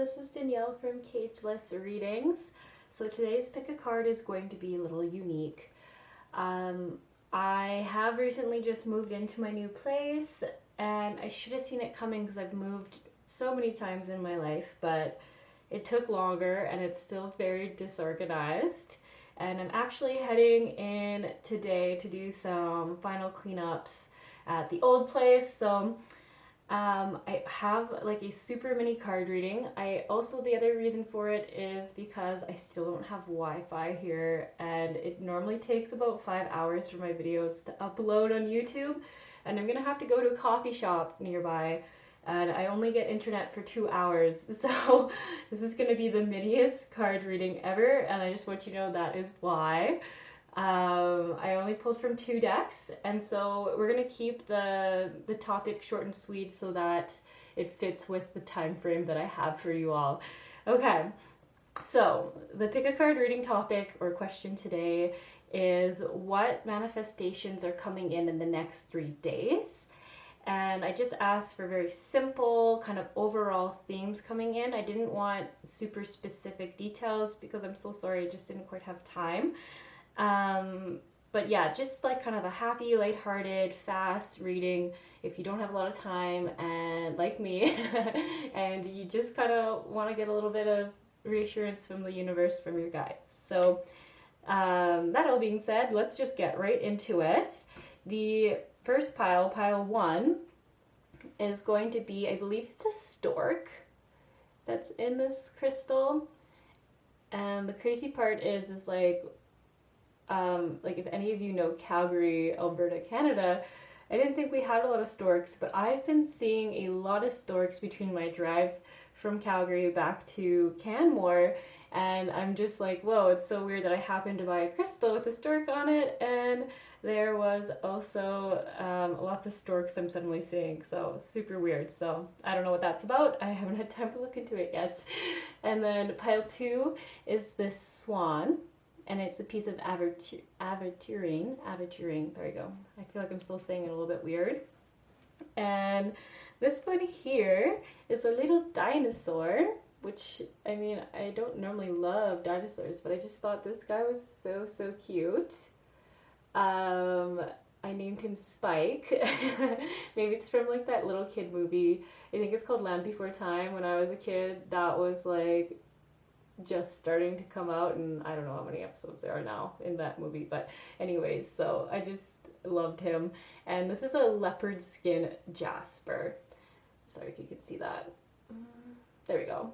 this is Danielle from Cageless Readings. So today's pick a card is going to be a little unique. I have recently just moved into my new place, and I should have seen it coming because I've moved so many times in my life, but it took longer and it's still very disorganized. And I'm actually heading in today to do some final cleanups at the old place. So I have like a super mini card reading. The other reason for it is because I still don't have Wi-Fi here, and it normally takes about 5 hours for my videos to upload on YouTube, and I'm gonna have to go to a coffee shop nearby, and I only get internet for 2 hours. So this is gonna be the miniest card reading ever, and I just want you to know that is why. I only pulled from 2 decks, and so we're gonna keep the topic short and sweet so that it fits with the time frame that I have for you all. Okay, so the pick a card reading topic or question today is what manifestations are coming in the next 3 days. And I just asked for very simple kind of overall themes coming in. I didn't want super specific details because I'm so sorry, I just didn't quite have time. But yeah, just like kind of a happy, lighthearted, fast reading if you don't have a lot of time and like me and you just kind of want to get a little bit of reassurance from the universe, from your guides. So that all being said, let's just get right into it. The first pile 1, is going to be, I believe it's a stork that's in this crystal. And the crazy part is like if any of you know Calgary, Alberta, Canada, I didn't think we had a lot of storks, but I've been seeing a lot of storks between my drive from Calgary back to Canmore, and I'm just like, whoa, it's so weird that I happened to buy a crystal with a stork on it, and there was also lots of storks I'm suddenly seeing, so super weird. So I don't know what that's about. I haven't had time to look into it yet. And then pile 2 is this swan, and it's a piece of aventurine, there you go. I feel like I'm still saying it a little bit weird. And this one here is a little dinosaur, which, I mean, I don't normally love dinosaurs, but I just thought this guy was so cute. I named him Spike. Maybe it's from like that little kid movie. I think it's called Land Before Time. When I was a kid, that was like just starting to come out, and I don't know how many episodes there are now in that movie, but anyways, so I just loved him. And this is a leopard skin jasper. Sorry if you could see that. There we go.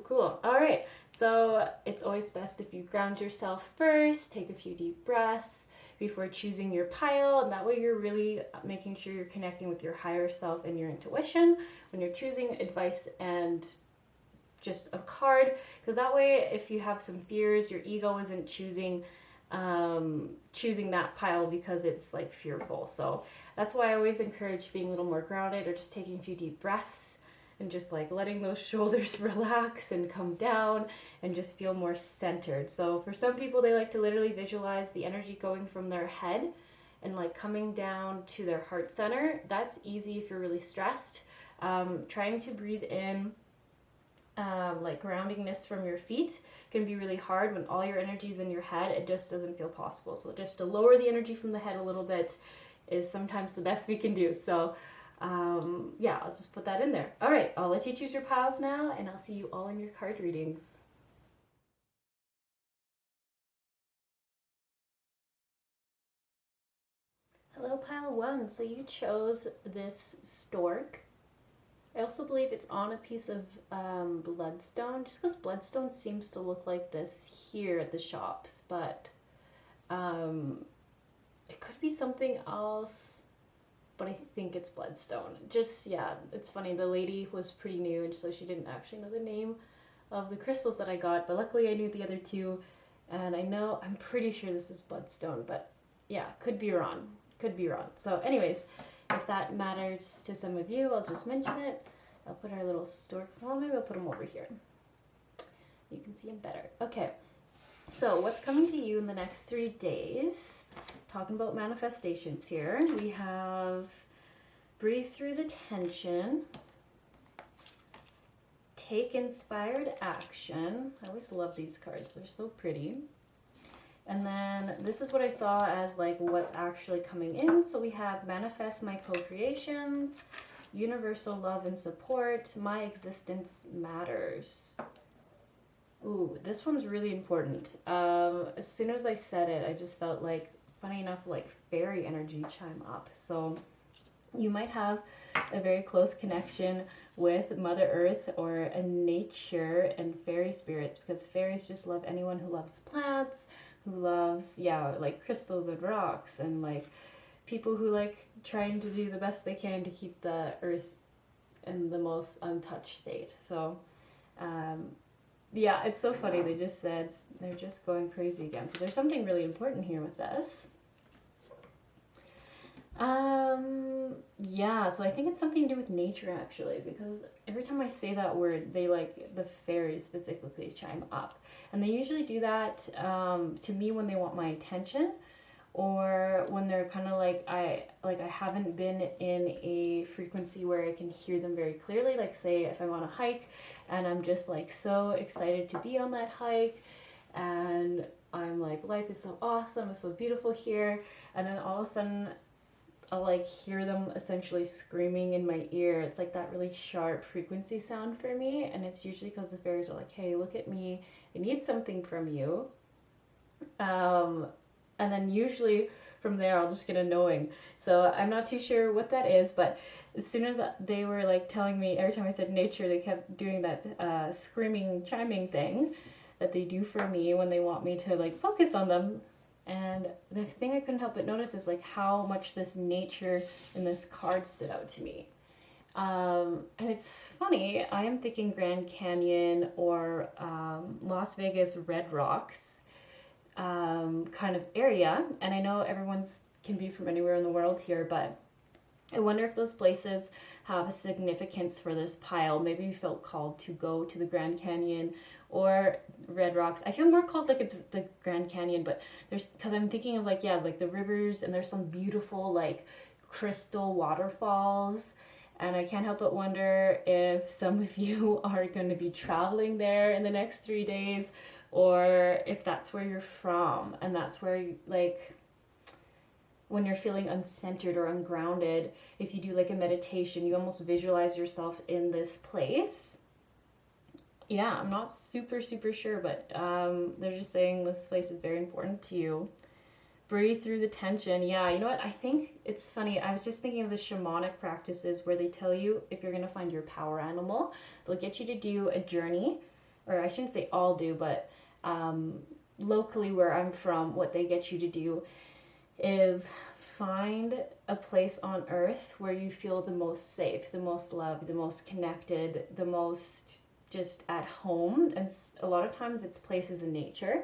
Cool. All right, so it's always best if you ground yourself first, take a few deep breaths before choosing your pile, and that way you're really making sure you're connecting with your higher self and your intuition when you're choosing advice and just a card, because that way if you have some fears, your ego isn't choosing that pile because it's like fearful. So that's why I always encourage being a little more grounded, or just taking a few deep breaths and just like letting those shoulders relax and come down and just feel more centered. So for some people, they like to literally visualize the energy going from their head and like coming down to their heart center. That's easy if you're really stressed. Trying to breathe in like groundingness from your feet can be really hard when all your energy is in your head. It just doesn't feel possible. So just to lower the energy from the head a little bit is sometimes the best we can do. So yeah, I'll just put that in there. All right, I'll let you choose your piles now, and I'll see you all in your card readings. Hello, pile 1. So you chose this stork. I also believe it's on a piece of bloodstone, just because bloodstone seems to look like this here at the shops, but it could be something else. But I think it's bloodstone. Just, yeah, it's funny. The lady was pretty new, and so she didn't actually know the name of the crystals that I got, but luckily I knew the other 2, and I'm pretty sure this is bloodstone, but yeah, could be wrong. So anyways, if that matters to some of you, I'll just mention it. I'll put our little stork, well, maybe I'll put him over here. You can see him better. Okay, so what's coming to you in the next 3 days? Talking about manifestations here. We have breathe through the tension, take inspired action. I always love these cards. They're so pretty. And then this is what I saw as like what's actually coming in. So we have manifest my co-creations, universal love and support, my existence matters. Ooh, this one's really important. As soon as I said it, I just felt like, funny enough, like fairy energy chime up. So you might have a very close connection with Mother Earth or a nature and fairy spirits, because fairies just love anyone who loves plants, who loves, yeah, like crystals and rocks, and like people who like trying to do the best they can to keep the earth in the most untouched state. So yeah, it's so funny. They just said they're just going crazy again. So there's something really important here with this. Yeah, so I think it's something to do with nature actually, because every time I say that word, they like, the fairies specifically chime up. And they usually do that to me when they want my attention, or when they're kind of like I haven't been in a frequency where I can hear them very clearly. Like say if I'm on a hike and I'm just like so excited to be on that hike, and I'm like, life is so awesome, it's so beautiful here, and then all of a sudden I'll like hear them essentially screaming in my ear. It's like that really sharp frequency sound for me, and it's usually because the fairies are like, hey, look at me, I need something from you. And then usually from there I'll just get a knowing. So I'm not too sure what that is, but as soon as they were like telling me, every time I said nature, they kept doing that screaming, chiming thing that they do for me when they want me to like focus on them. And the thing I couldn't help but notice is like how much this nature in this card stood out to me. And it's funny, I am thinking Grand Canyon or Las Vegas Red Rocks kind of area. And I know everyone's can be from anywhere in the world here, but I wonder if those places have a significance for this pile. Maybe you felt called to go to the Grand Canyon or Red Rocks. I feel more called like it's the Grand Canyon, but there's, because I'm thinking of like, yeah, like the rivers, and there's some beautiful like crystal waterfalls. And I can't help but wonder if some of you are going to be traveling there in the next 3 days, or if that's where you're from, and that's where you, like, when you're feeling uncentered or ungrounded, if you do like a meditation, you almost visualize yourself in this place. Yeah, I'm not super sure, but they're just saying this place is very important to you. Breathe through the tension. Yeah, you know what? I think it's funny. I was just thinking of the shamanic practices where they tell you if you're going to find your power animal, they'll get you to do a journey, or I shouldn't say all do, but locally where I'm from, what they get you to do is find a place on earth where you feel the most safe, the most loved, the most connected, the most just at home. And a lot of times it's places in nature.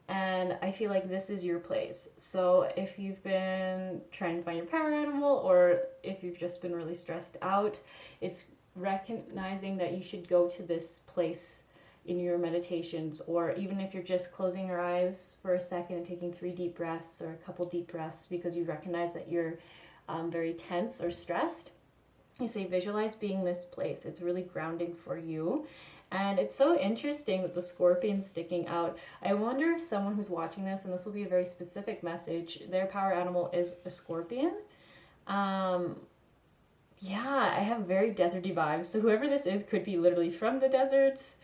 And I feel like this is your place. So if you've been trying to find your power animal, or if you've just been really stressed out, it's recognizing that you should go to this place in your meditations, or even if you're just closing your eyes for a second and taking 3 deep breaths or a couple deep breaths because you recognize that you're very tense or stressed. You say, visualize being this place. It's really grounding for you. And it's so interesting that the scorpion's sticking out. I wonder if someone who's watching this, and this will be a very specific message, their power animal is a scorpion. Yeah, I have very deserty vibes. So whoever this is could be literally from the deserts.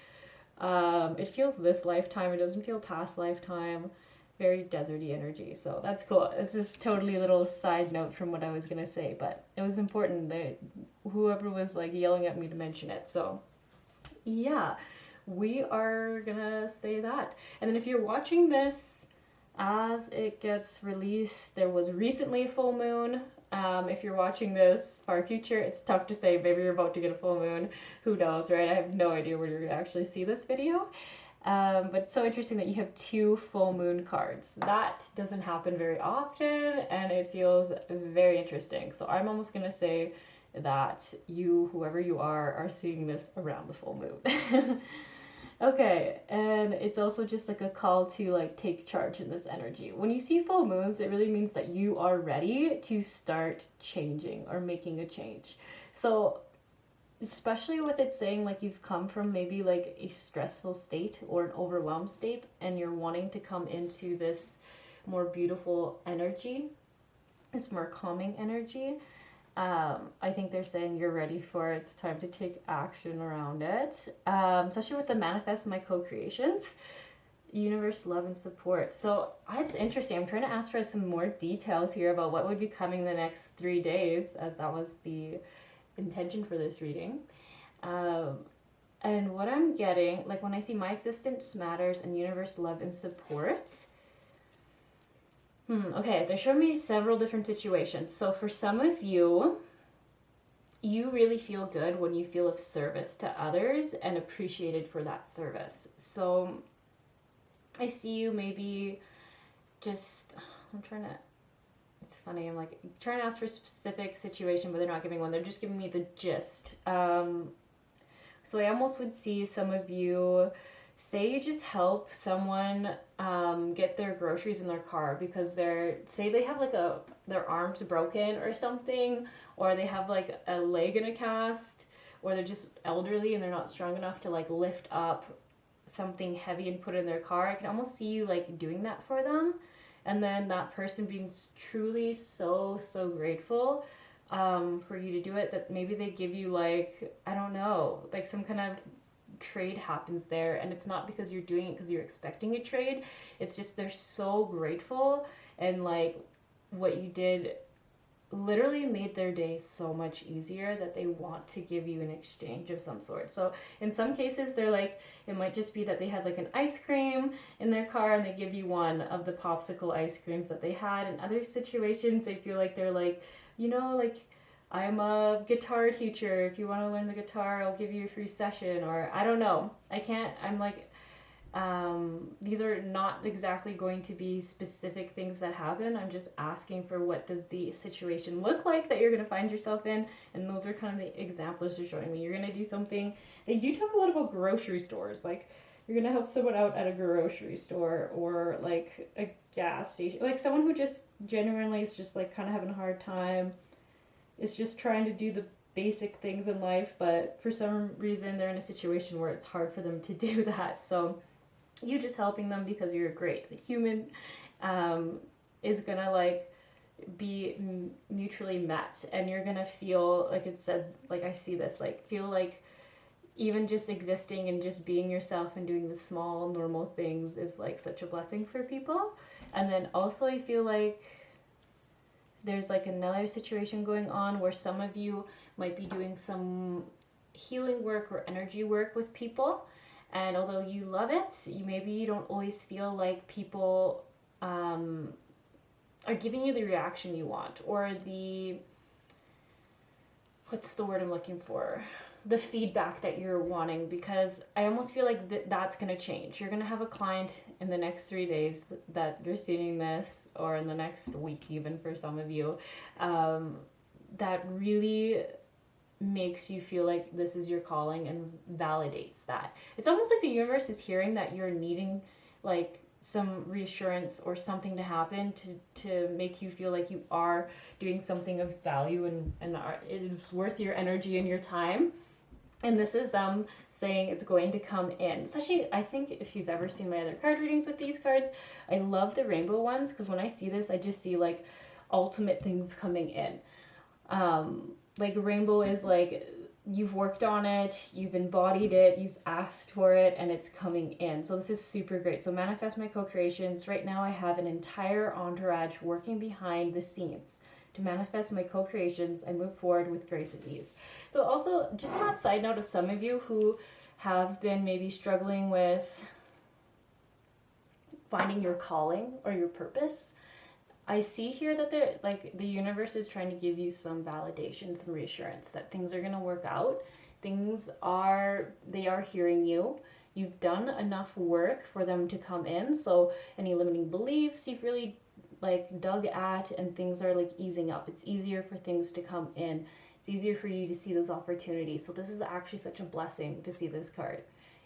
It feels this lifetime. It doesn't feel past lifetime. Very deserty energy. So that's cool. This is totally a little side note from what I was going to say, but it was important that whoever was like yelling at me to mention it. So yeah, we are gonna say that. And then if you're watching this as it gets released, there was recently a full moon. If you're watching this far future, it's tough to say. Maybe you're about to get a full moon. Who knows, right? I have no idea where you're gonna actually see this video. But it's so interesting that you have 2 full moon cards. That doesn't happen very often, and it feels very interesting. So I'm almost gonna say that you, whoever you are seeing this around the full moon. Okay, and it's also just like a call to like take charge in this energy. When you see full moons, it really means that you are ready to start changing or making a change. So especially with it saying like you've come from maybe like a stressful state or an overwhelmed state, and you're wanting to come into this more beautiful energy, this more calming energy. I think they're saying you're ready for it. It's time to take action around it. Especially with the manifest my co-creations, universe, love, and support. So it's interesting. I'm trying to ask for some more details here about what would be coming the next 3 days, as that was the intention for this reading. And what I'm getting, like when I see my existence matters and universe, love, and support. Okay, they're showing me several different situations. So for some of you, you really feel good when you feel of service to others and appreciated for that service. So I see you maybe just, I'm trying to, it's funny, I'm like trying to ask for a specific situation, but they're not giving one. They're just giving me the gist. So I almost would see some of you, say you just help someone get their groceries in their car because say they have like their arms broken or something, or they have like a leg in a cast, or they're just elderly and they're not strong enough to like lift up something heavy and put it in their car. I can almost see you like doing that for them, and then that person being truly so grateful for you to do it, that maybe they give you like, I don't know, like some kind of trade happens there, and it's not because you're doing it because you're expecting a trade. It's just they're so grateful, and like what you did literally made their day so much easier that they want to give you an exchange of some sort. So in some cases they're like, it might just be that they had like an ice cream in their car and they give you one of the popsicle ice creams that they had. In other situations they feel like they're like, like, I'm a guitar teacher, if you want to learn the guitar I'll give you a free session, or I don't know, I'm like, these are not exactly going to be specific things that happen. I'm just asking for what does the situation look like that you're going to find yourself in, and those are kind of the examples you're showing me. You're going to do something. They do talk a lot about grocery stores, like you're going to help someone out at a grocery store or like a gas station, like someone who just genuinely is just like kind of having a hard time, is just trying to do the basic things in life, but for some reason they're in a situation where it's hard for them to do that. So you just helping them because you're great. The human is gonna like be mutually met, and you're gonna feel like it said, like I see this, like feel like even just existing and just being yourself and doing the small normal things is like such a blessing for people. And then also I feel like there's like another situation going on where some of you might be doing some healing work or energy work with people. And although you love it, you don't always feel like people are giving you the reaction you want, or what's the word I'm looking for? The feedback that you're wanting, because I almost feel like that's going to change. You're going to have a client in the next 3 days that you're seeing this, or in the next week even for some of you, that really makes you feel like this is your calling and validates that. It's almost like the universe is hearing that you're needing like some reassurance or something to happen to make you feel like you are doing something of value and it is worth your energy and your time. And this is them saying it's going to come in. Especially, I think if you've ever seen my other card readings with these cards, I love the rainbow ones, because when I see this, I just see like ultimate things coming in. Like rainbow is like you've worked on it, you've embodied it, you've asked for it, and it's coming in. So this is super great. So manifest my co-creations. Right now I have an entire entourage working behind the scenes to manifest my co-creations and move forward with grace and ease. So also, just on that side note of some of you who have been maybe struggling with finding your calling or your purpose, I see here that the universe is trying to give you some validation, some reassurance that things are going to work out. They are hearing you. You've done enough work for them to come in. So any limiting beliefs you've really like dug at, and things are like easing up. It's easier for things to come in. It's easier for you to see those opportunities. So this is actually such a blessing to see this card.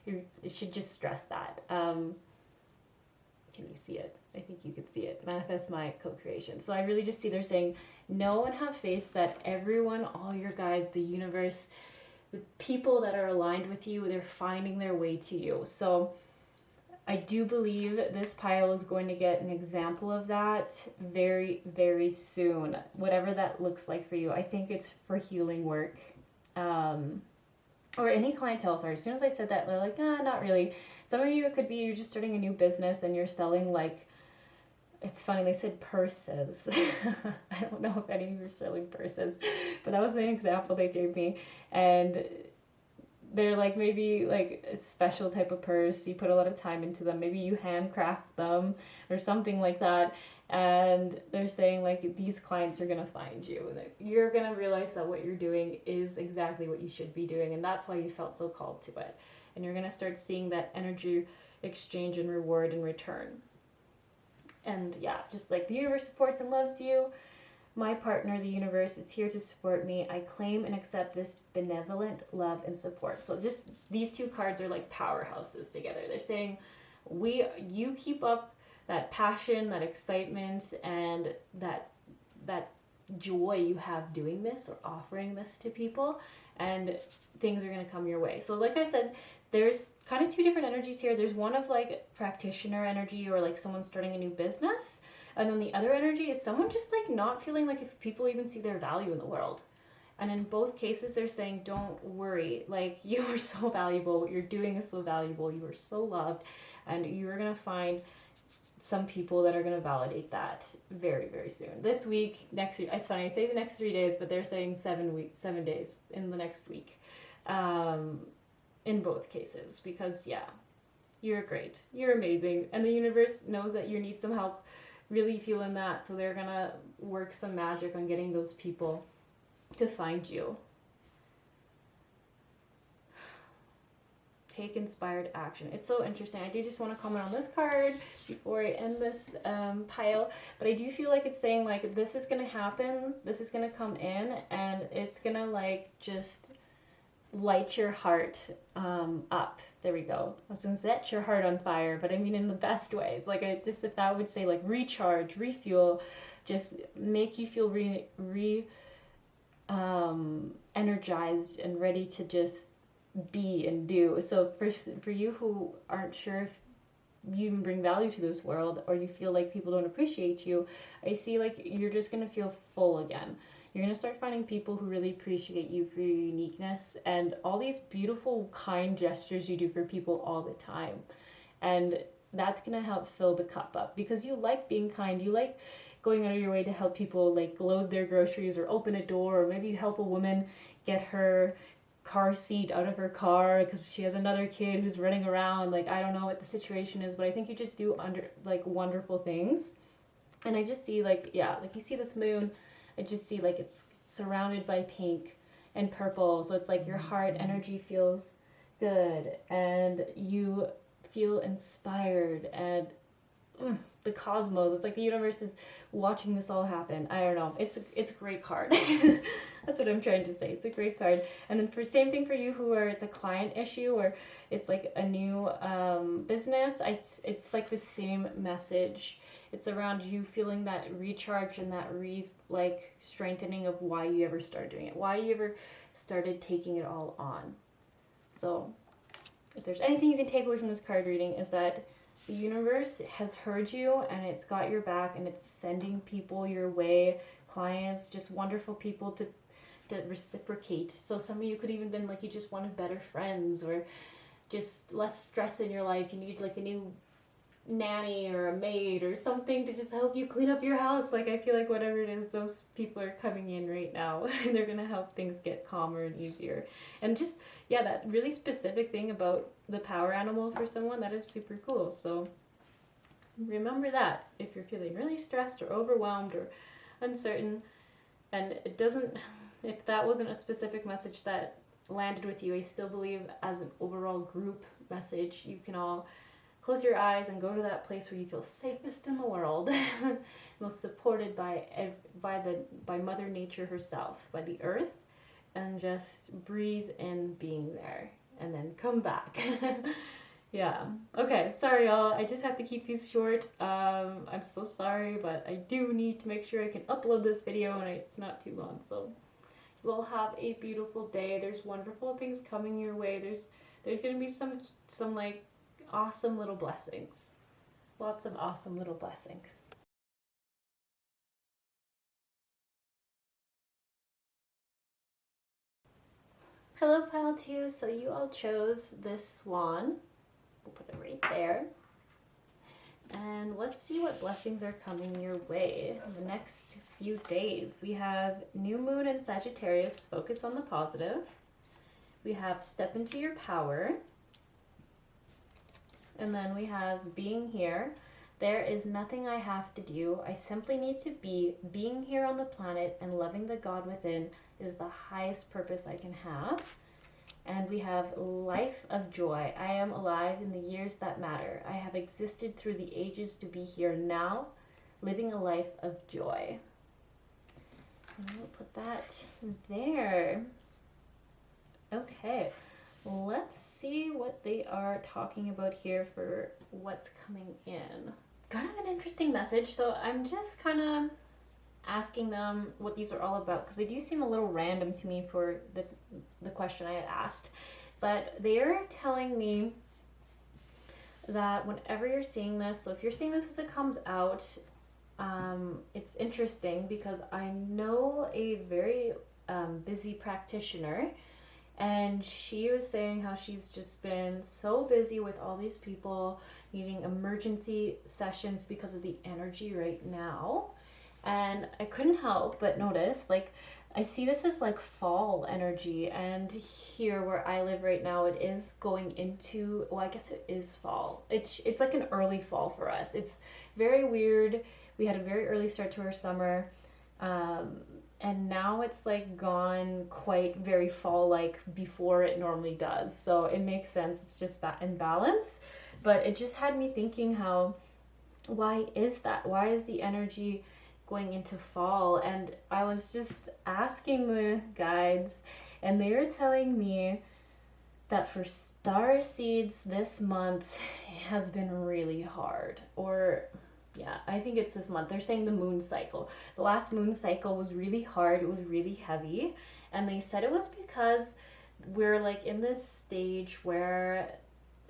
It should just stress that. Can you see it? I think you could see it. Manifest my co-creation. So I really just see they're saying, know and have faith that everyone, all your guides, the universe, the people that are aligned with you, they're finding their way to you. So I do believe this pile is going to get an example of that very, very soon. Whatever that looks like for you. I think it's for healing work. Or any clientele, sorry. As soon as I said that, they're like, not really. Some of you, it could be you're just starting a new business and you're selling like, it's funny, they said purses. I don't know if any of you are selling purses, but that was an example they gave me. And they're like maybe like a special type of purse. You put a lot of time into them. Maybe you handcraft them or something like that. And they're saying like these clients are going to find you. And you're going to realize that what you're doing is exactly what you should be doing. And that's why you felt so called to it. And you're going to start seeing that energy exchange and reward in return. And yeah, just like the universe supports and loves you, my partner, the universe, is here to support me. I claim and accept this benevolent love and support. So just these two cards are like powerhouses together. They're saying, you keep up that passion, that excitement, and that joy you have doing this or offering this to people, and things are going to come your way. So like I said, there's kind of two different energies here. There's one of like practitioner energy or like someone starting a new business. And then the other energy is someone just like not feeling like if people even see their value in the world. And in both cases, they're saying, don't worry. Like, you are so valuable. What you're doing is so valuable. You are so loved. And you're going to find some people that are going to validate that very, very soon. This week, next week. It's funny, I say the next 3 days, but they're saying 7 days in the next week. In both cases. Because, yeah, you're great. You're amazing. And the universe knows that you need some help really feeling that, so they're gonna work some magic on getting those people to find you. Take inspired action. It's so interesting. I do just want to comment on this card before I end this pile, but I do feel like it's saying like this is gonna happen, this is gonna come in, and it's gonna like just light your heart up. There we go. I was gonna set your heart on fire, but I mean in the best ways. Like I just, if that would say like recharge, refuel, just make you feel energized and ready to just be and do. So for you who aren't sure if you even bring value to this world, or you feel like people don't appreciate you, I see like you're just gonna feel full again. You're going to start finding people who really appreciate you for your uniqueness and all these beautiful, kind gestures you do for people all the time. And that's going to help fill the cup up because you like being kind. You like going out of your way to help people like load their groceries or open a door, or maybe you help a woman get her car seat out of her car because she has another kid who's running around. Like, I don't know what the situation is, but I think you just do wonderful things. And I just see like, yeah, like you see this moon, I just see like it's surrounded by pink and purple. So it's like your heart energy feels good and you feel inspired, and the cosmos, it's like the universe is watching this all happen. I don't know. It's a great card. That's what I'm trying to say. It's a great card. And then for same thing for you who are, it's a client issue or it's like a new business. It's like the same message. It's around you feeling that recharge and that strengthening of why you ever started doing it, why you ever started taking it all on. So if there's anything you can take away from this card reading, is that the universe has heard you and it's got your back, and it's sending people your way, clients, just wonderful people to reciprocate. So some of you could even been like you just wanted better friends or just less stress in your life. You need like a new nanny or a maid or something to just help you clean up your house. Like I feel like whatever it is, those people are coming in right now and they're gonna help things get calmer and easier. And just, yeah, that really specific thing about the power animal for someone, that is super cool. So remember that if you're feeling really stressed or overwhelmed or uncertain, and it doesn't, if that wasn't a specific message that landed with you, I still believe as an overall group message, you can all close your eyes and go to that place where you feel safest in the world, most supported by Mother Nature herself, by the earth, and just breathe in being there, and then come back. Yeah. Okay. Sorry, y'all. I just have to keep these short. I'm so sorry, but I do need to make sure I can upload this video and it's not too long. So, We'll have a beautiful day. There's wonderful things coming your way. There's gonna be some like awesome little blessings. Lots of awesome little blessings. Hello, pile 2. So you all chose this swan. We'll put it right there. And let's see what blessings are coming your way in the next few days. We have new moon in Sagittarius, focus on the positive. We have step into your power. And then we have being here. There is nothing I have to do. I simply need to be. Being here on the planet and loving the God within is the highest purpose I can have. And we have life of joy. I am alive in the years that matter. I have existed through the ages to be here now, living a life of joy. And we'll put that there. Okay, let's see what they are talking about here for what's coming in. Kind of an interesting message, so I'm just kind of asking them what these are all about, because they do seem a little random to me for the question I had asked. But they're telling me that whenever you're seeing this, so if you're seeing this as it comes out, it's interesting because I know a very busy practitioner, and she was saying how she's just been so busy with all these people needing emergency sessions because of the energy right now. And I couldn't help but notice, like, I see this as like fall energy, and here where I live right now, it is going into, well, I guess it is fall. It's like an early fall for us. It's very weird. We had a very early start to our summer, and now it's like gone quite very fall-like before it normally does. So it makes sense. It's just in balance. But it just had me thinking how, why is that? Why is the energy going into fall? And I was just asking the guides, and they were telling me that for star seeds this month has been really hard. Or yeah, I think it's this month. They're saying the moon cycle. The last moon cycle was really hard. It was really heavy. And they said it was because we're like in this stage where,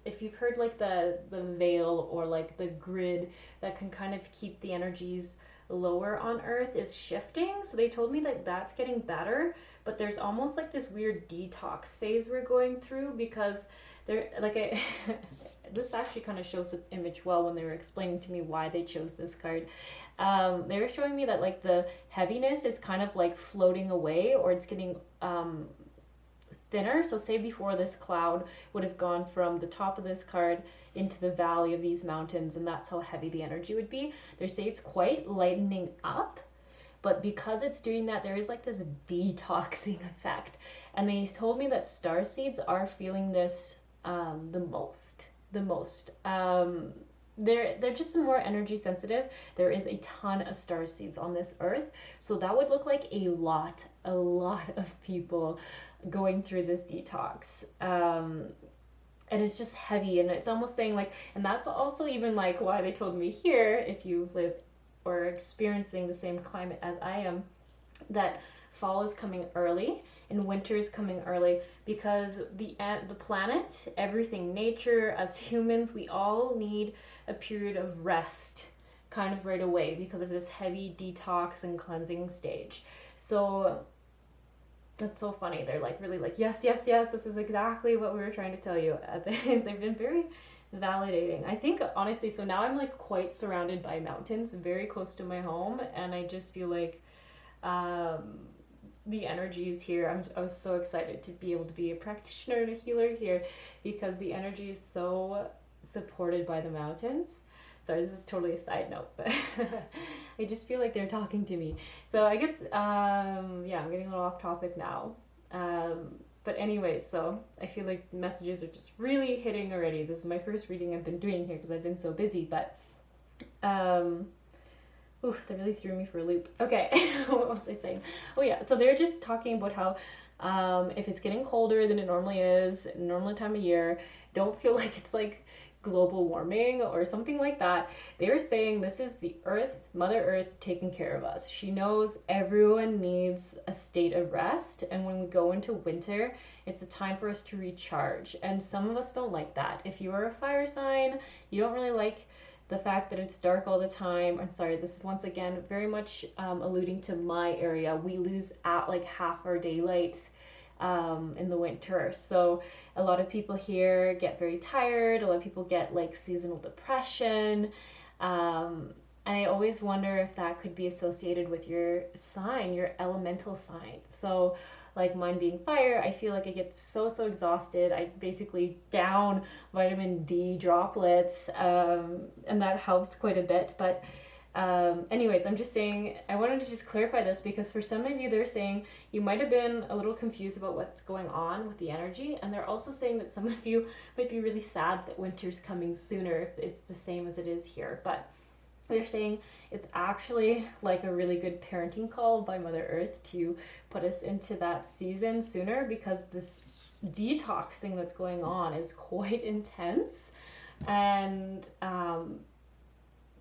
if you've heard like the veil or like the grid that can kind of keep the energies lower on Earth is shifting. So they told me that that's getting better, but there's almost like this weird detox phase we're going through, because they're like this actually kind of shows the image well when they were explaining to me why they chose this card. They were showing me that like the heaviness is kind of like floating away, or it's getting thinner. So say before, this cloud would have gone from the top of this card into the valley of these mountains, and that's how heavy the energy would be. They say it's quite lightening up, but because it's doing that, there is like this detoxing effect. And they told me that star seeds are feeling this the most. They're just more energy sensitive. There is a ton of star seeds on this earth, so that would look like a lot of people going through this detox. And it's just heavy, and it's almost saying like, and that's also even like why they told me here, if you live or are experiencing the same climate as I am, that fall is coming early and winter is coming early, because the planet, everything, nature, as humans, we all need a period of rest kind of right away because of this heavy detox and cleansing stage. So that's so funny. They're like really like, yes, this is exactly what we were trying to tell you. They've been very validating, I think, honestly. So now I'm like quite surrounded by mountains very close to my home, and I just feel like the energies here, I was so excited to be able to be a practitioner and a healer here, because the energy is so supported by the mountains. Sorry, this is totally a side note, but I just feel like they're talking to me. So I guess, yeah, I'm getting a little off topic now. But anyway, so I feel like messages are just really hitting already. This is my first reading I've been doing here because I've been so busy, but oof, that really threw me for a loop. Okay, what was I saying? Oh yeah, so they're just talking about how if it's getting colder than it normally is, normal time of year, don't feel like it's like global warming or something like that. They were saying this is the earth, Mother Earth, taking care of us. She knows everyone needs a state of rest, and when we go into winter, it's a time for us to recharge. And some of us don't like that. If you are a fire sign, you don't really like the fact that it's dark all the time. I'm sorry, this is once again very much alluding to my area. We lose at like half our daylight in the winter. So a lot of people here get very tired. A lot of people get like seasonal depression. And I always wonder if that could be associated with your sign, your elemental sign. So like mine being fire, I feel like I get so exhausted. I basically down vitamin D droplets, and that helps quite a bit. But anyways, I'm just saying, I wanted to just clarify this because for some of you, they're saying you might have been a little confused about what's going on with the energy. And they're also saying that some of you might be really sad that winter's coming sooner. It's the same as it is here. But they're saying it's actually like a really good parenting call by Mother Earth to put us into that season sooner, because this detox thing that's going on is quite intense. And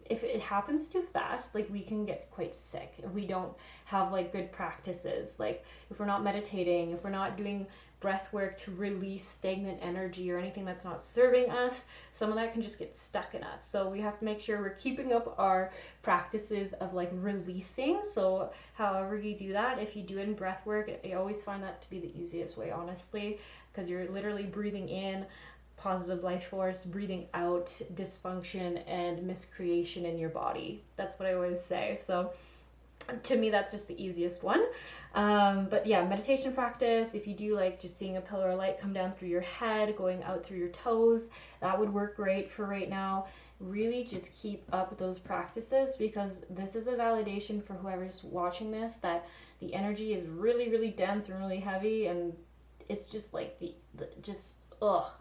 if it happens too fast, like we can get quite sick if we don't have like good practices. Like if we're not meditating, if we're not doing breath work to release stagnant energy or anything that's not serving us, some of that can just get stuck in us. So we have to make sure we're keeping up our practices of like releasing. So however you do that, if you do it in breath work, I always find that to be the easiest way, honestly, because you're literally breathing in positive life force, breathing out dysfunction and miscreation in your body. That's what I always say. So to me, that's just the easiest one. But yeah, meditation practice, if you do like just seeing a pillar of light come down through your head, going out through your toes, that would work great for right now. Really just keep up those practices, because this is a validation for whoever's watching this that the energy is really dense and really heavy, and it's just like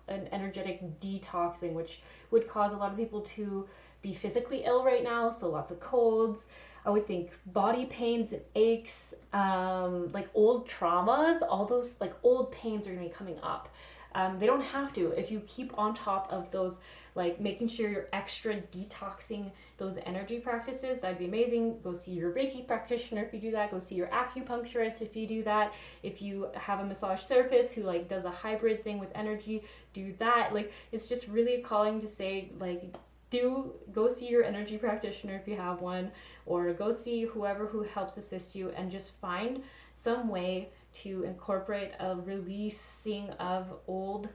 an energetic detoxing, which would cause a lot of people to be physically ill right now. So lots of colds, I would think body pains and aches, like old traumas, all those like old pains are gonna be coming up. They don't have to. If you keep on top of those, like making sure you're extra detoxing those energy practices, that'd be amazing. Go see your Reiki practitioner if you do that. Go see your acupuncturist if you do that. If you have a massage therapist who like does a hybrid thing with energy, do that. Like it's just really a calling to say like, go see your energy practitioner if you have one, or go see whoever who helps assist you, and just find some way to incorporate a releasing of old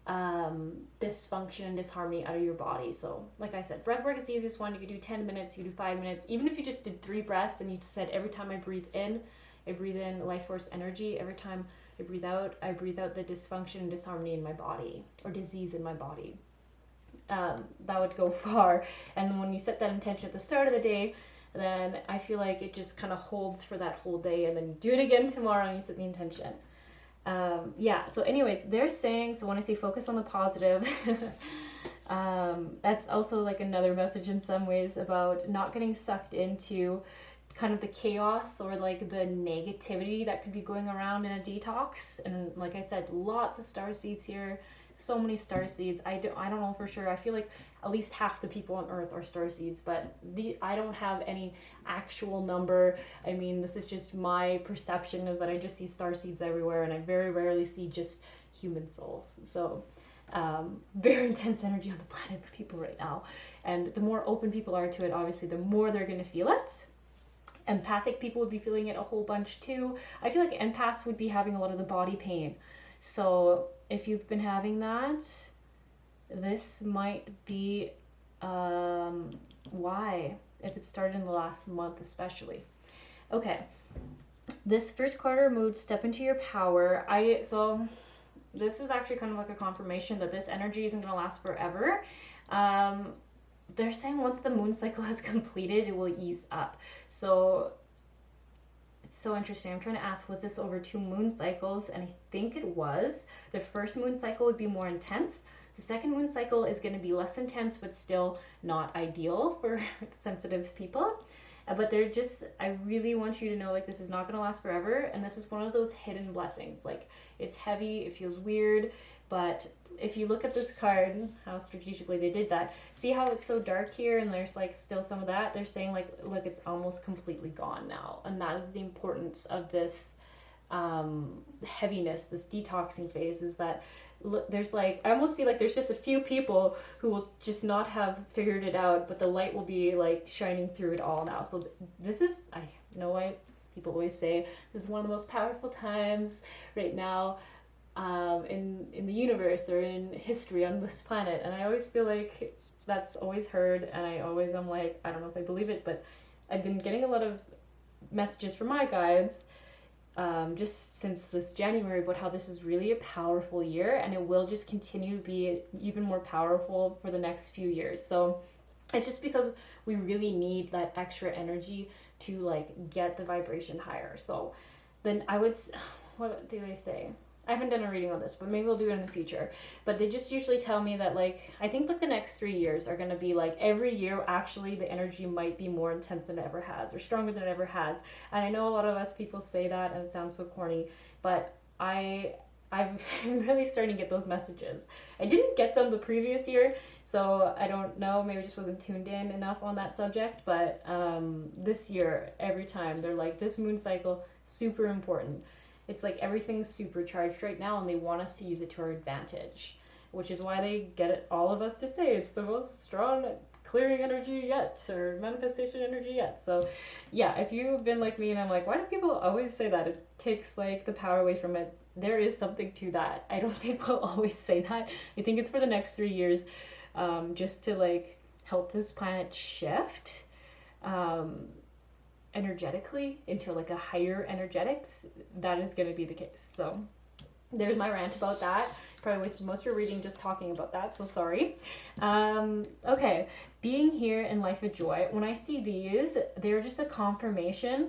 dysfunction and disharmony out of your body. So like I said, breath work is the easiest one. You can do 10 minutes, you can do 5 minutes. Even if you just did 3 breaths and you said every time I breathe in life force energy. Every time I breathe out the dysfunction and disharmony in my body, or disease in my body. That would go far. And when you set that intention at the start of the day, then I feel like it just kind of holds for that whole day, and then you do it again tomorrow and you set the intention. So anyways, they're saying, so when I say focus on the positive, that's also like another message in some ways about not getting sucked into kind of the chaos or like the negativity that could be going around in a detox. And like I said, lots of star seeds here, so many star seeds. I don't know for sure. I feel like at least half the people on Earth are star seeds, but I don't have any actual number. I mean, this is just my perception, is that I just see star seeds everywhere, and I very rarely see just human souls. So very intense energy on the planet for people right now. And the more open people are to it, obviously, the more they're going to feel it. Empathic people would be feeling it a whole bunch too. I feel like empaths would be having a lot of the body pain. So if you've been having that, this might be why, if it started in the last month especially. Okay, this first quarter mood, step into your power. So this is actually kind of like a confirmation that this energy isn't going to last forever. They're saying once the moon cycle has completed, it will ease up. So it's so interesting. I'm trying to ask, was this over 2 moon cycles? And I think it was. The first moon cycle would be more intense. The second moon cycle is going to be less intense, but still not ideal for sensitive people. But they're just, I really want you to know, like, this is not going to last forever, and this is one of those hidden blessings. Like, it's heavy, it feels weird, but if you look at this card, how strategically they did that, see how it's so dark here and there's like still some of that? They're saying like, look, it's almost completely gone now. And that is the importance of this heaviness, this detoxing phase, is that there's like, I almost see like there's just a few people who will just not have figured it out, but the light will be like shining through it all now. So this is, I know why people always say this is one of the most powerful times right now in the universe or in history on this planet. And I always feel like that's always heard, and I'm like, I don't know if I believe it, but I've been getting a lot of messages from my guides just since this January about how this is really a powerful year, and it will just continue to be even more powerful for the next few years. So it's just because we really need that extra energy to like get the vibration higher. So then I would, what do they say? I haven't done a reading on this, but maybe we'll do it in the future. But they just usually tell me that, like, I think that the next 3 years are going to be like every year, actually, the energy might be more intense than it ever has, or stronger than it ever has. And I know a lot of us people say that, and it sounds so corny, but I'm really starting to get those messages. I didn't get them the previous year, so I don't know, maybe I just wasn't tuned in enough on that subject. But this year, every time, they're like, this moon cycle, super important. It's like everything's supercharged right now, and they want us to use it to our advantage, which is why they get all of us to say it's the most strong clearing energy yet, or manifestation energy yet. So yeah, if you've been like me and I'm like, why do people always say that? It takes like the power away from it. There is something to that. I don't think we'll always say that. I think it's for the next 3 years, just to like help this planet shift energetically into like a higher energetics. That is going to be the case. So there's my rant about that. Probably wasted most of your reading just talking about that, so sorry. Okay, being here in life of joy. When I see these, they're just a confirmation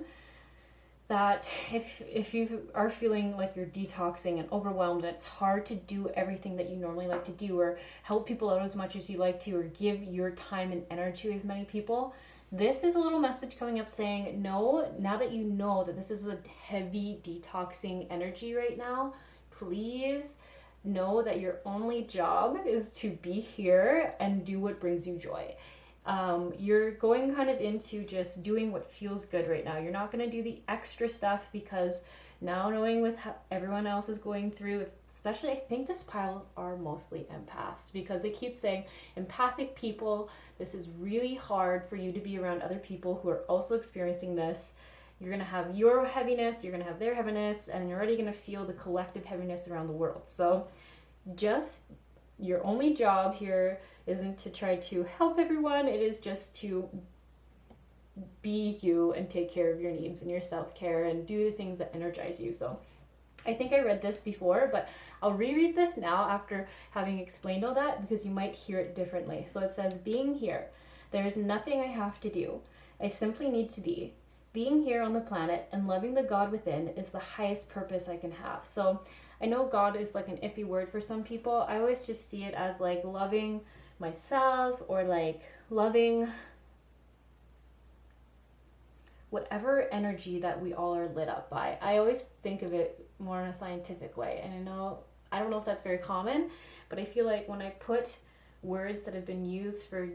that if you are feeling like you're detoxing and overwhelmed, it's hard to do everything that you normally like to do, or help people out as much as you like to, or give your time and energy to as many people. This is a little message coming up saying, no, now that you know that this is a heavy detoxing energy right now, please know that your only job is to be here and do what brings you joy. You're going kind of into just doing what feels good right now. You're not going to do the extra stuff, because now knowing with how everyone else is going through, especially I think this pile are mostly empaths, because they keep saying empathic people, this is really hard for you to be around other people who are also experiencing this. You're going to have your heaviness, you're going to have their heaviness, and you're already going to feel the collective heaviness around the world. So just your only job here isn't to try to help everyone. It is just to be you and take care of your needs and your self-care and do the things that energize you. So I think I read this before, but I'll reread this now after having explained all that, because you might hear it differently. So it says, being here, there is nothing I have to do. I simply need to be. Being here on the planet and loving the God within is the highest purpose I can have. So I know God is like an iffy word for some people. I always just see it as like loving myself, or like loving whatever energy that we all are lit up by. I always think of it more in a scientific way. And I don't know if that's very common, but I feel like when I put words that have been used for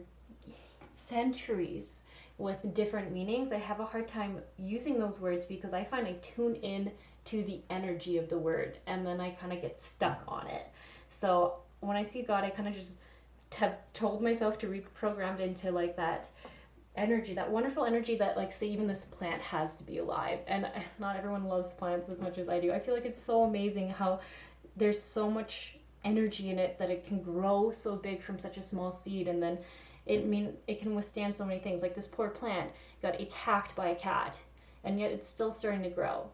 centuries with different meanings, I have a hard time using those words, because I find I tune in to the energy of the word, and then I kind of get stuck on it. So when I see God, I kind of just have told myself to reprogram it into like that energy, that wonderful energy that, like, say even this plant has to be alive. And not everyone loves plants as much as I do. I feel like it's so amazing how there's so much energy in it, that it can grow so big from such a small seed, and then it can withstand so many things. Like this poor plant got attacked by a cat, and yet it's still starting to grow.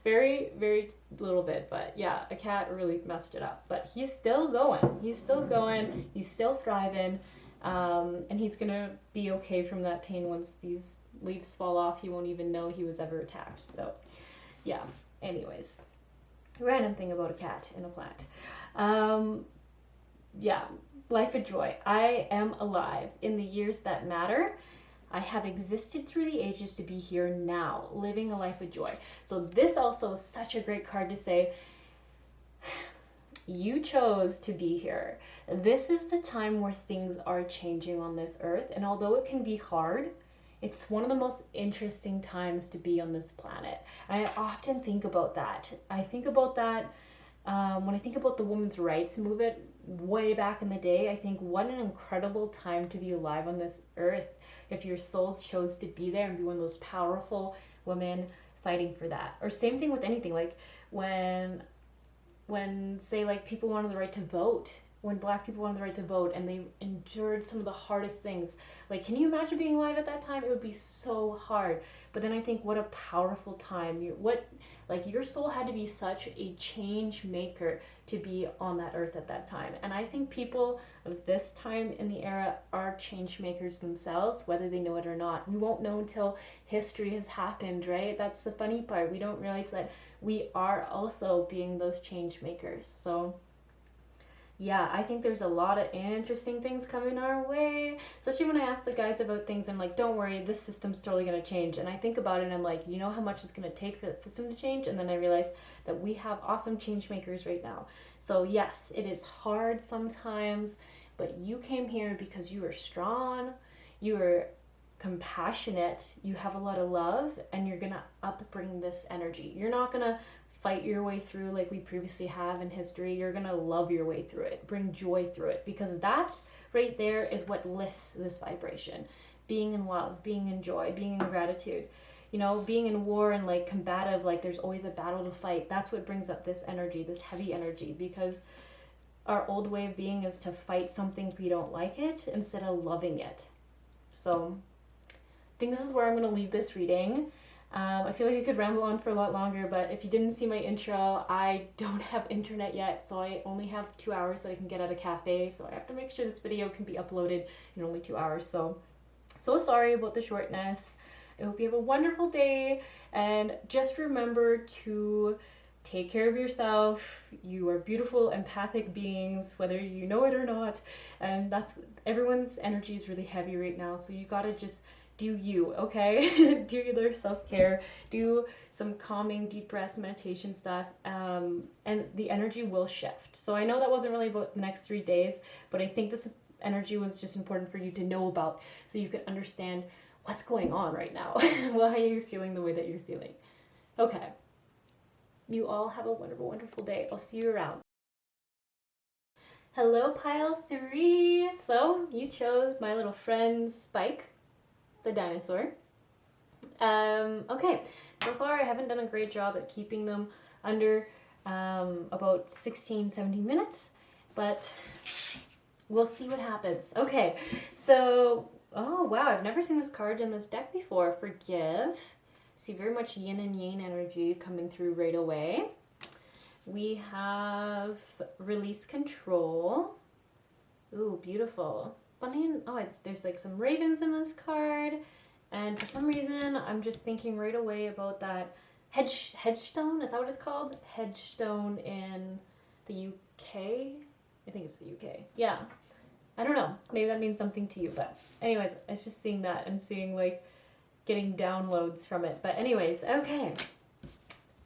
Very, very little bit, but yeah, a cat really messed it up. But he's still going. He's still thriving. And he's gonna be okay from that pain. Once these leaves fall off, he won't even know he was ever attacked. So yeah, anyways, random thing about a cat and a plant. Yeah, life of joy. I am alive in the years that matter. I have existed through the ages to be here now, living a life of joy. So this also is such a great card to say, you chose to be here. This is the time where things are changing on this earth. And although it can be hard, it's one of the most interesting times to be on this planet. And I often think about that. I think about that when I think about the women's rights movement way back in the day. I think what an incredible time to be alive on this earth if your soul chose to be there and be one of those powerful women fighting for that. Or same thing with anything, like when say like people wanted the right to vote, when Black people wanted the right to vote and they endured some of the hardest things. Like, can you imagine being alive at that time? It would be so hard. But then I think what a powerful time. Your soul had to be such a change maker to be on that earth at that time. And I think people of this time in the era are change makers themselves, whether they know it or not. We won't know until history has happened, right? That's the funny part. We don't realize that we are also being those change makers. So yeah, I think there's a lot of interesting things coming our way. Especially when I ask the guys about things, I'm like, don't worry, this system's totally going to change. And I think about it and I'm like, you know how much it's going to take for that system to change? And then I realize that we have awesome change makers right now. So yes, it is hard sometimes, but you came here because you are strong, you are compassionate, you have a lot of love, and you're going to upbring this energy. You're not going to fight your way through like we previously have in history. You're gonna love your way through it, bring joy through it, because that right there is what lifts this vibration. Being in love, being in joy, being in gratitude, being in war and like combative, like there's always a battle to fight. That's what brings up this energy, this heavy energy, because our old way of being is to fight something if we don't like it instead of loving it. So I think this is where I'm gonna leave this reading. I feel like I could ramble on for a lot longer, but if you didn't see my intro, I don't have internet yet, so I only have 2 hours that I can get at a cafe, so I have to make sure this video can be uploaded in only 2 hours. So sorry about the shortness. I hope you have a wonderful day, and just remember to take care of yourself. You are beautiful, empathic beings, whether you know it or not, and everyone's energy is really heavy right now, so you gotta just do you, okay? Do your self-care, do some calming, deep breaths, meditation stuff, and the energy will shift. So I know that wasn't really about the next 3 days, but I think this energy was just important for you to know about so you could understand what's going on right now, why you're feeling the way that you're feeling. Okay. You all have a wonderful, wonderful day. I'll see you around. Hello, pile 3. So you chose my little friend Spike, the dinosaur. Okay, so far I haven't done a great job at keeping them under about 16-17 minutes, but we'll see what happens. Okay, so, oh wow, I've never seen this card in this deck before. Forgive. See very much yin and yang energy coming through right away. We have release control. Ooh, beautiful. Funny, there's like some ravens in this card, and for some reason I'm just thinking right away about that hedgestone. Is that what it's called? Hedgestone in the UK. I think it's the UK. Yeah, I don't know. Maybe that means something to you, but anyways, I was just seeing that and seeing like getting downloads from it. But anyways, okay.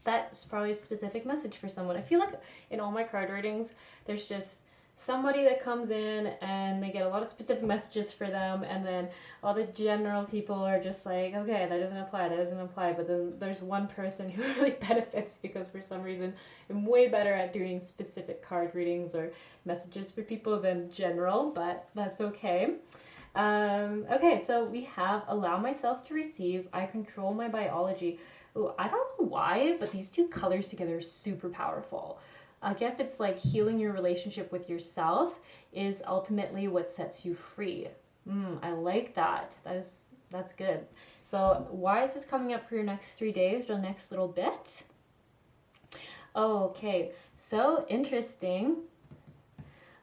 That's probably a specific message for someone. I feel like in all my card readings, there's just somebody that comes in and they get a lot of specific messages for them, and then all the general people are just like, okay, that doesn't apply, but then there's one person who really benefits because for some reason I'm way better at doing specific card readings or messages for people than general, but that's okay. Okay, so we have allow myself to receive, I control my biology. Ooh, I don't know why, but these two colors together are super powerful. I guess it's like healing your relationship with yourself is ultimately what sets you free. I like that. That's good. So why is this coming up for your next 3 days or the next little bit? Okay, so interesting.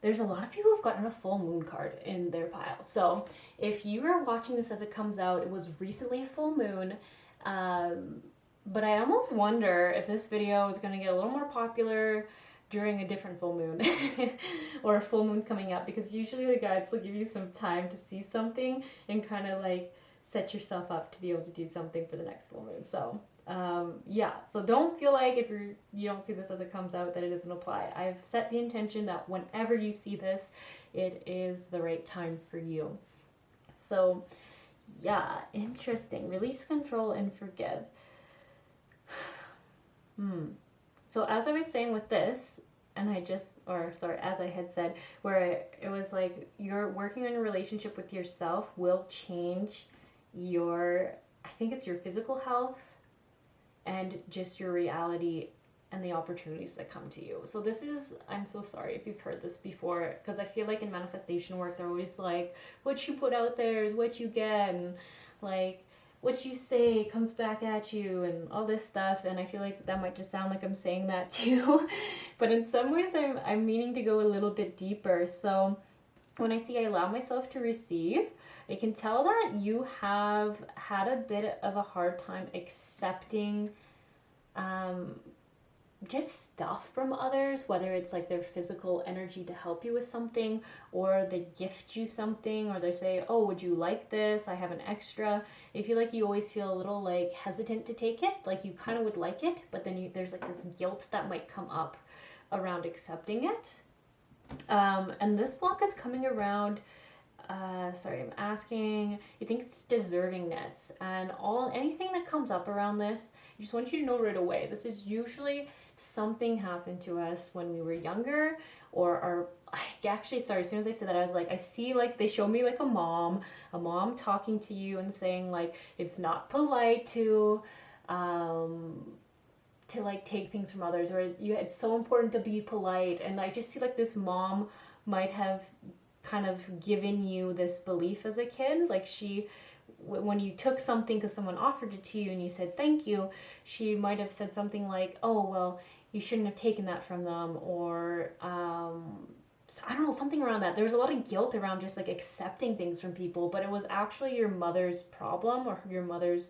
There's a lot of people who've gotten a full moon card in their pile. So if you are watching this as it comes out, it was recently a full moon. But I almost wonder if this video is going to get a little more popular during a different full moon or a full moon coming up, because usually the guides will give you some time to see something and kind of like set yourself up to be able to do something for the next full moon. So yeah, so don't feel like if you don't see this as it comes out that it doesn't apply. I've set the intention that whenever you see this, it is the right time for you. So yeah, interesting. Release, control, and forgive. So as I was saying with this, and as I had said, where it was like you're working on your relationship with yourself will change I think it's your physical health and just your reality and the opportunities that come to you. So I'm so sorry if you've heard this before, because I feel like in manifestation work, they're always like, what you put out there is what you get, and like, what you say comes back at you, and all this stuff. And I feel like that might just sound like I'm saying that too. But in some ways, I'm meaning to go a little bit deeper. So when I say I allow myself to receive, I can tell that you have had a bit of a hard time accepting just stuff from others, whether it's like their physical energy to help you with something, or they gift you something, or they say, oh, would you like this? I have an extra. I feel like you always feel a little like hesitant to take it. Like you kind of would like it, but then there's like this guilt that might come up around accepting it. And this block is coming around, I'm asking, you think it's deservingness, and anything that comes up around this, I just want you to know right away, this is usually something happened to us when we were younger, as soon as I said that, I was like, I see, like, they show me like a mom talking to you and saying like, it's not polite to like take things from others, or it's so important to be polite. And I just see like this mom might have kind of given you this belief as a kid, like when you took something because someone offered it to you and you said thank you, she might have said something like, oh well, you shouldn't have taken that from them, or I don't know, something around that. There's a lot of guilt around just like accepting things from people, but it was actually your mother's problem, or your mother's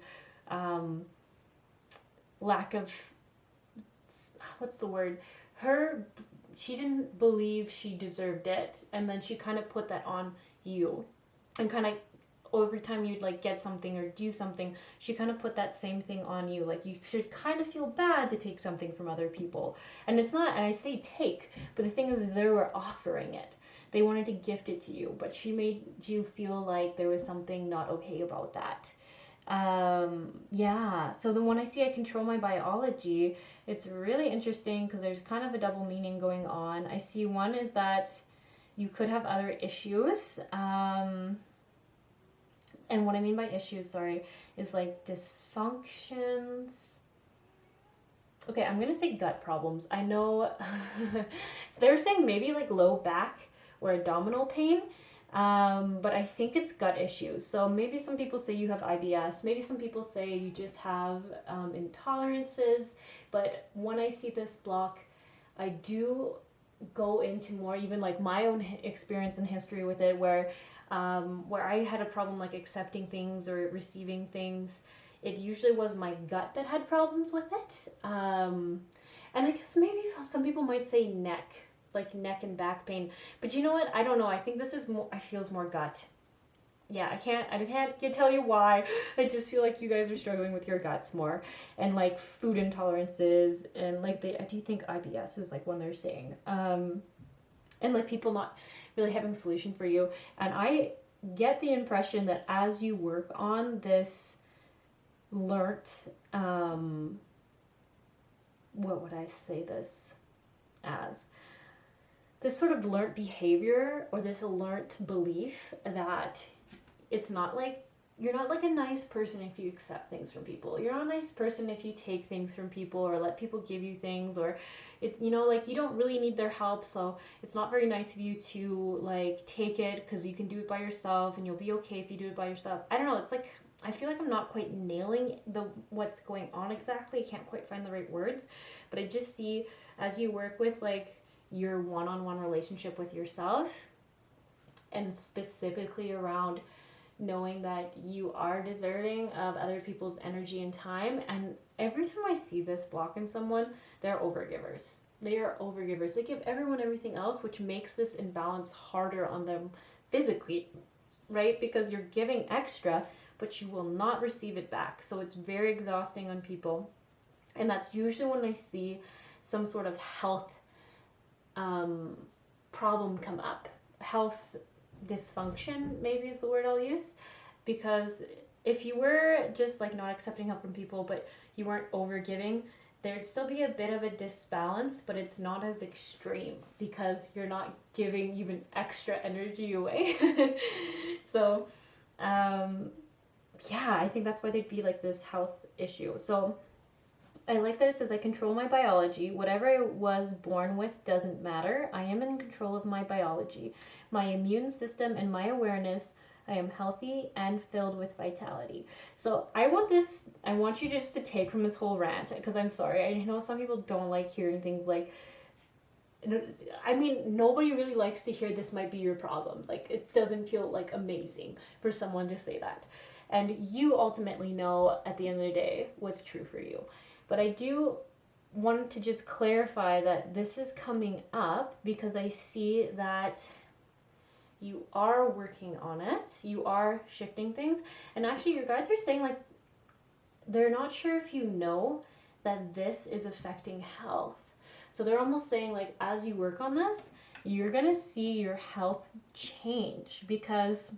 lack of, what's the word, she didn't believe she deserved it, and then she kind of put that on you, and kind of every time you'd like get something or do something, she kind of put that same thing on you, like you should kind of feel bad to take something from other people. And it's not, and I say take, but the thing is they were offering it, they wanted to gift it to you, but she made you feel like there was something not okay about that. Yeah, so then when I see I control my biology, it's really interesting because there's kind of a double meaning going on. I see one is that you could have other issues, and what I mean by issues, is like dysfunctions. Okay, I'm gonna say gut problems. I know, so they were saying maybe like low back or abdominal pain. But I think it's gut issues. So maybe some people say you have IBS. Maybe some people say you just have intolerances. But when I see this block, I do go into more even like my own experience and history with it, where I had a problem like accepting things or receiving things. It usually was my gut that had problems with it. And I guess maybe some people might say neck and back pain, but you know what, I don't know, I think this is more, I feels more gut. Yeah, I can't tell you why. I just feel like you guys are struggling with your guts more, and like food intolerances, and like I do think IBS is like one they're saying, and like people not really having a solution for you. And I get the impression that as you work on this learnt, what would I say this as? This sort of learnt behavior, or this learnt belief that it's not like, you're not like a nice person if you accept things from people. You're not a nice person if you take things from people or let people give you things, or like you don't really need their help, so it's not very nice of you to like take it because you can do it by yourself and you'll be okay if you do it by yourself. I don't know, it's like, I feel like I'm not quite nailing what's going on exactly. I can't quite find the right words, but I just see as you work with like your one-on-one relationship with yourself, and specifically around knowing that you are deserving of other people's energy and time. And every time I see this block in someone, they're overgivers. They are overgivers. They give everyone everything else, which makes this imbalance harder on them physically, right? Because you're giving extra, but you will not receive it back. So it's very exhausting on people. And that's usually when I see some sort of health problem come up. Health dysfunction, maybe is the word I'll use. Because if you were just like not accepting help from people, but you weren't over giving, there'd still be a bit of a disbalance, but it's not as extreme because you're not giving even extra energy away. So, yeah, I think that's why there'd be like this health issue. So I like that it says I control my biology. Whatever I was born with doesn't matter. I am in control of my biology, my immune system, and my awareness. I am healthy and filled with vitality. So I want you just to take from this whole rant, because I'm sorry, I know some people don't like hearing things like, I mean, nobody really likes to hear this might be your problem. Like, it doesn't feel like amazing for someone to say that. And you ultimately know at the end of the day what's true for you. But I do want to just clarify that this is coming up because I see that you are working on it, you are shifting things, and actually your guides are saying like they're not sure if you know that this is affecting health. So they're almost saying like as you work on this, you're gonna see your health change, because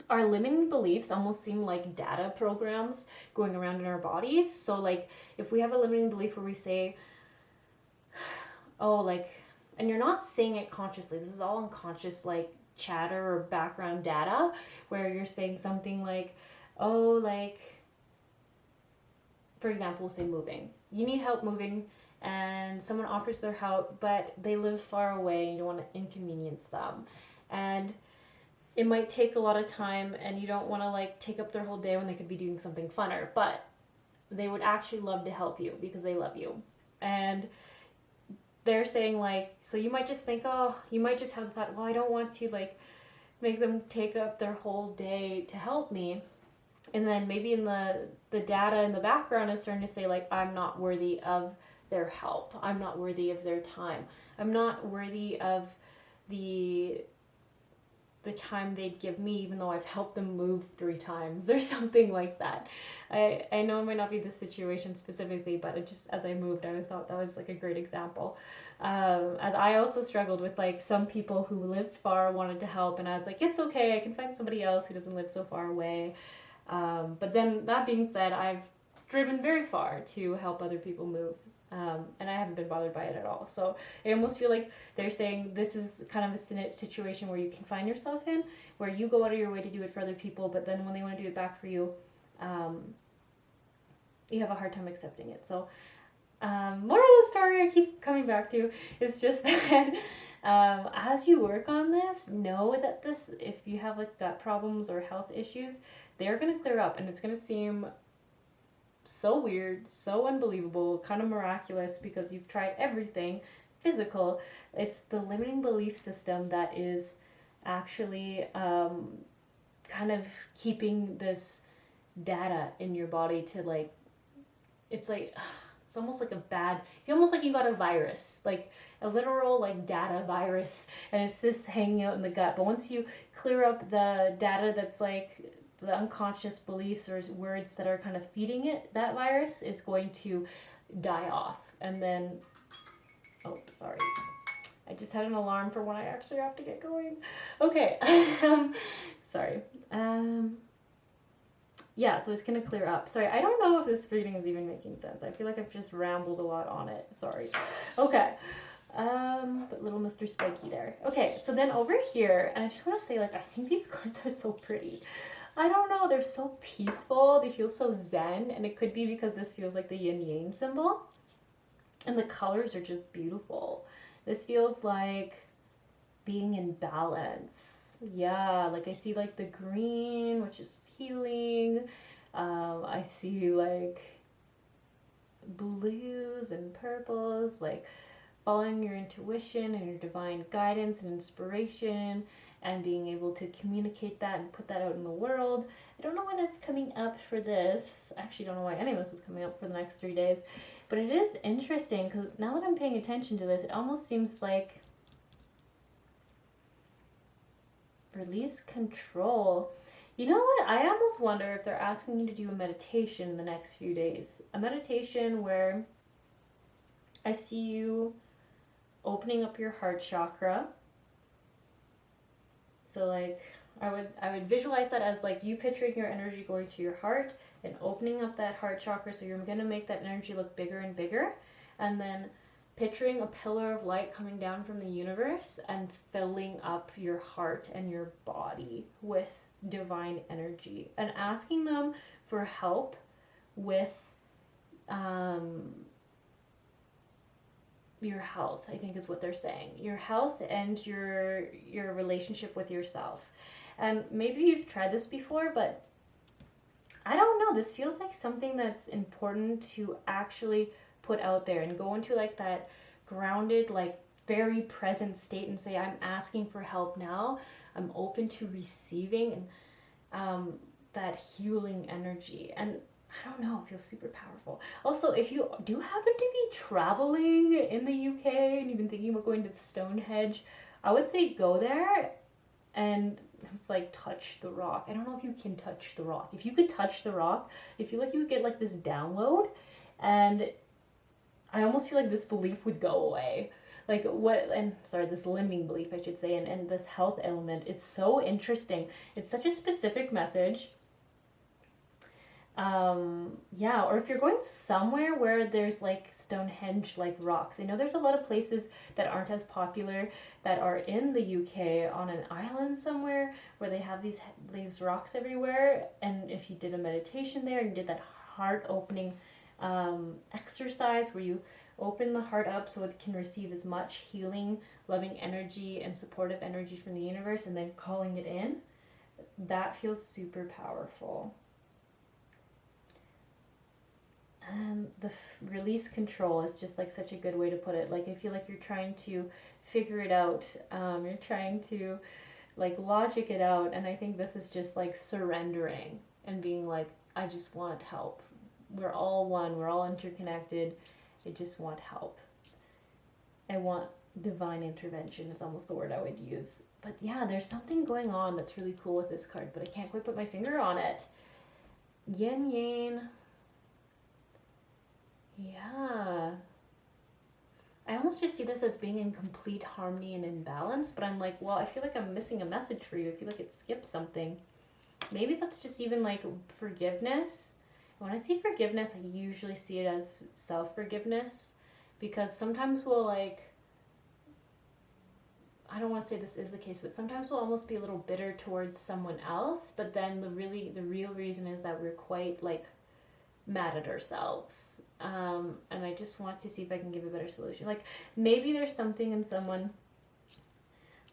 our limiting beliefs almost seem like data programs going around in our bodies. So like if we have a limiting belief where we say, oh, like, and you're not saying it consciously, this is all unconscious like chatter or background data, where you're saying something like, oh, like, for example, we'll say moving. You need help moving and someone offers their help, but they live far away and you don't want to inconvenience them. And it might take a lot of time and you don't want to like take up their whole day when they could be doing something funner, but they would actually love to help you because they love you. And they're saying like, so you might just think, oh, you might just have the thought, well, I don't want to like make them take up their whole day to help me. And then maybe in the data in the background is starting to say like, I'm not worthy of their help. I'm not worthy of their time. I'm not worthy of the time they'd give me, even though I've helped them move 3 times or something like that. I know it might not be the situation specifically, but it just, as I moved, I thought that was like a great example. As I also struggled with like some people who lived far wanted to help, and I was like, it's okay, I can find somebody else who doesn't live so far away. But then that being said, I've driven very far to help other people move. And I haven't been bothered by it at all. So I almost feel like they're saying this is kind of a situation where you can find yourself in, where you go out of your way to do it for other people, but then when they want to do it back for you, you have a hard time accepting it. So moral of the story I keep coming back to is just that as you work on this, know that this, if you have like gut problems or health issues, they're going to clear up, and it's going to seem so weird, so unbelievable, kind of miraculous, because you've tried everything physical. It's the limiting belief system that is actually kind of keeping this data in your body to like, it's almost like it's almost like you got a virus, like a literal like data virus, and it's just hanging out in the gut. But once you clear up the data that's like the unconscious beliefs or words that are kind of feeding it that virus, it's going to die off. And then, oh, sorry, I just had an alarm for when I actually have to get going. Okay, sorry. Yeah, so it's gonna clear up. Sorry, I don't know if this reading is even making sense. I feel like I've just rambled a lot on it. Sorry. Okay. But little Mr. Spiky there. Okay, so then over here, and I just want to say, like, I think these cards are so pretty. I don't know, they're so peaceful, they feel so zen, and it could be because this feels like the yin-yang symbol. And the colors are just beautiful. This feels like being in balance. Yeah, like I see like the green, which is healing. I see like blues and purples, like following your intuition and your divine guidance and inspiration, and being able to communicate that and put that out in the world. I don't know why that's coming up for this. I actually don't know why any of this is coming up for the next 3 days. But it is interesting, because now that I'm paying attention to this, it almost seems like release control. You know what? I almost wonder if they're asking you to do a meditation in the next few days. A meditation where I see you opening up your heart chakra. So like I would visualize that as like you picturing your energy going to your heart and opening up that heart chakra, so you're going to make that energy look bigger and bigger, and then picturing a pillar of light coming down from the universe and filling up your heart and your body with divine energy, and asking them for help with your health, I think is what they're saying. Your health and your relationship with yourself. And maybe you've tried this before, but I don't know. This feels like something that's important to actually put out there and go into like that grounded, like very present state and say, I'm asking for help now. I'm open to receiving and that healing energy. And I don't know, it feels super powerful. Also, if you do happen to be traveling in the UK and you've been thinking about going to Stonehenge, I would say go there and it's like touch the rock. I don't know if you can touch the rock. If you could touch the rock, I feel like you would get like this download, and I almost feel like this belief would go away. Like this limiting belief, I should say, and this health element. It's so interesting. It's such a specific message. Yeah, or if you're going somewhere where there's like Stonehenge like rocks. I know there's a lot of places that aren't as popular that are in the UK on an island somewhere where they have these rocks everywhere, and if you did a meditation there and did that heart opening exercise where you open the heart up so it can receive as much healing, loving energy and supportive energy from the universe, and then calling it in, that feels super powerful. The release control is just like such a good way to put it. Like I feel like you're trying to figure it out. You're trying to like logic it out, and I think this is just like surrendering and being like, I just want help. We're all one. We're all interconnected. I just want help. I want divine intervention is almost the word I would use. But yeah, there's something going on that's really cool with this card, but I can't quite put my finger on it. Yin Yang. Yeah. I almost just see this as being in complete harmony and in balance, but I'm like, well, I feel like I'm missing a message for you. I feel like it skipped something. Maybe that's just even like forgiveness. When I see forgiveness, I usually see it as self-forgiveness, because sometimes we'll like, I don't want to say this is the case, but sometimes we'll almost be a little bitter towards someone else, but then the real reason is that we're quite like mad at ourselves. And I just want to see if I can give a better solution. Like maybe there's something in someone,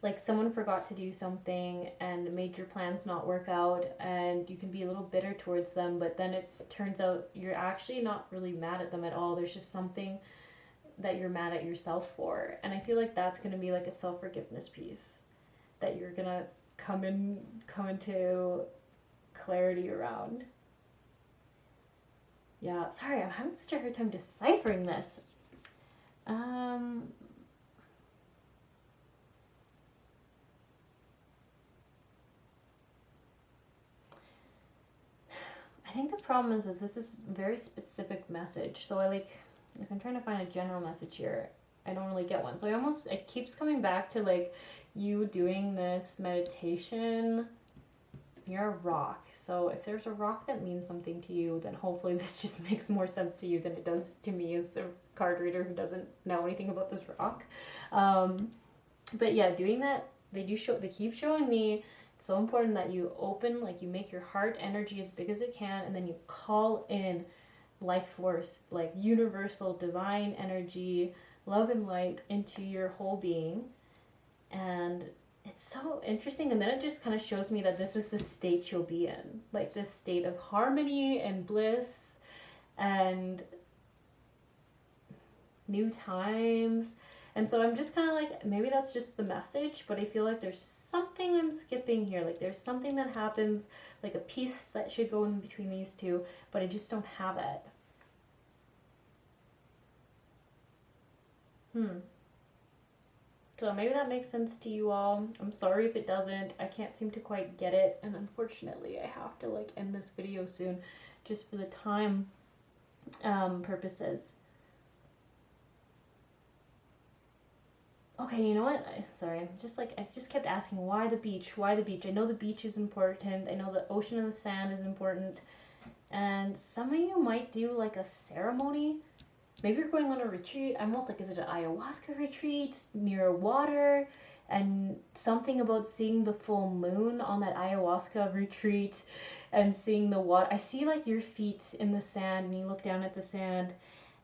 like someone forgot to do something and made your plans not work out, and you can be a little bitter towards them, but then it turns out you're actually not really mad at them at all. There's just something that you're mad at yourself for. And I feel like that's going to be like a self-forgiveness piece that you're going to come into clarity around. Yeah, sorry, I'm having such a hard time deciphering this. I think the problem is this is a very specific message. So if I'm trying to find a general message here, I don't really get one. So it keeps coming back to like you doing this meditation. You're a rock. So if there's a rock that means something to you, then hopefully this just makes more sense to you than it does to me as a card reader who doesn't know anything about this rock. But yeah, doing that, they keep showing me it's so important that you open, like you make your heart energy as big as it can, and then you call in life force, like universal divine energy, love and light into your whole being. And it's so interesting, and then it just kind of shows me that this is the state you'll be in, like this state of harmony and bliss and new times. And so I'm just kind of like, maybe that's just the message, but I feel like there's something I'm skipping here. Like there's something that happens, like a piece that should go in between these two, but I just don't have it. So maybe that makes sense to you all. I'm sorry if it doesn't. I can't seem to quite get it, and unfortunately I have to like end this video soon just for the time purposes. Okay, you know what? Sorry, I just kept asking, why the beach? Why the beach? I know the beach is important. I know the ocean and the sand is important. And some of you might do like a ceremony. Maybe you're going on a retreat. I'm almost like, is it an ayahuasca retreat near water? And something about seeing the full moon on that ayahuasca retreat and seeing the water. I see like your feet in the sand, and you look down at the sand,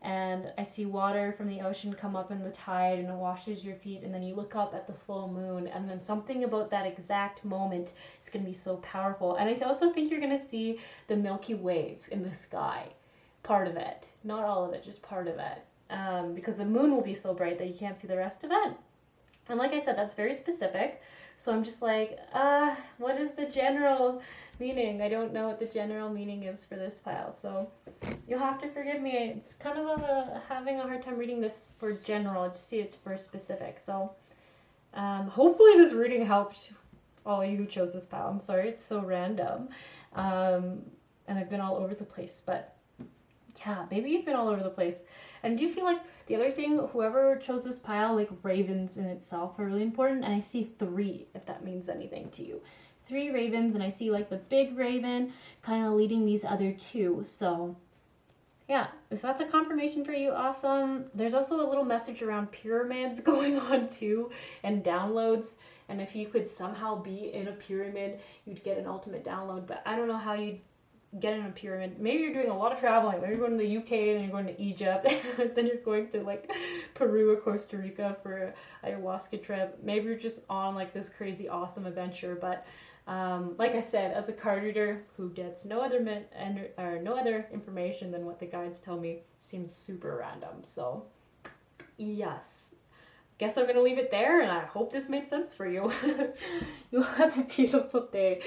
and I see water from the ocean come up in the tide, and it washes your feet, and then you look up at the full moon, and then something about that exact moment is going to be so powerful. And I also think you're going to see the Milky Way in the sky. Part of it. Not all of it, just part of it. Because the moon will be so bright that you can't see the rest of it. And like I said, that's very specific. So I'm just like, what is the general meaning? I don't know what the general meaning is for this pile. So you'll have to forgive me. It's kind of having a hard time reading this for general. Just see it's for specific. So hopefully this reading helped all of you who chose this pile. I'm sorry, it's so random. And I've been all over the place, but yeah, maybe you've been all over the place. And do you feel like the other thing, whoever chose this pile, like ravens in itself are really important. And I see 3, if that means anything to you. 3 ravens, and I see like the big raven kind of leading these other 2. So yeah, if that's a confirmation for you, awesome. There's also a little message around pyramids going on too, and downloads. And if you could somehow be in a pyramid, you'd get an ultimate download. But I don't know how you'd get in a pyramid. Maybe you're doing a lot of traveling. Maybe you're going to the UK, then you're going to Egypt, then you're going to like Peru or Costa Rica for an ayahuasca trip. Maybe you're just on like this crazy awesome adventure. But like I said, as a card reader who gets no other information than what the guides tell me, seems super random. So yes, guess I'm gonna leave it there, and I hope this made sense for you. You'll have a beautiful day.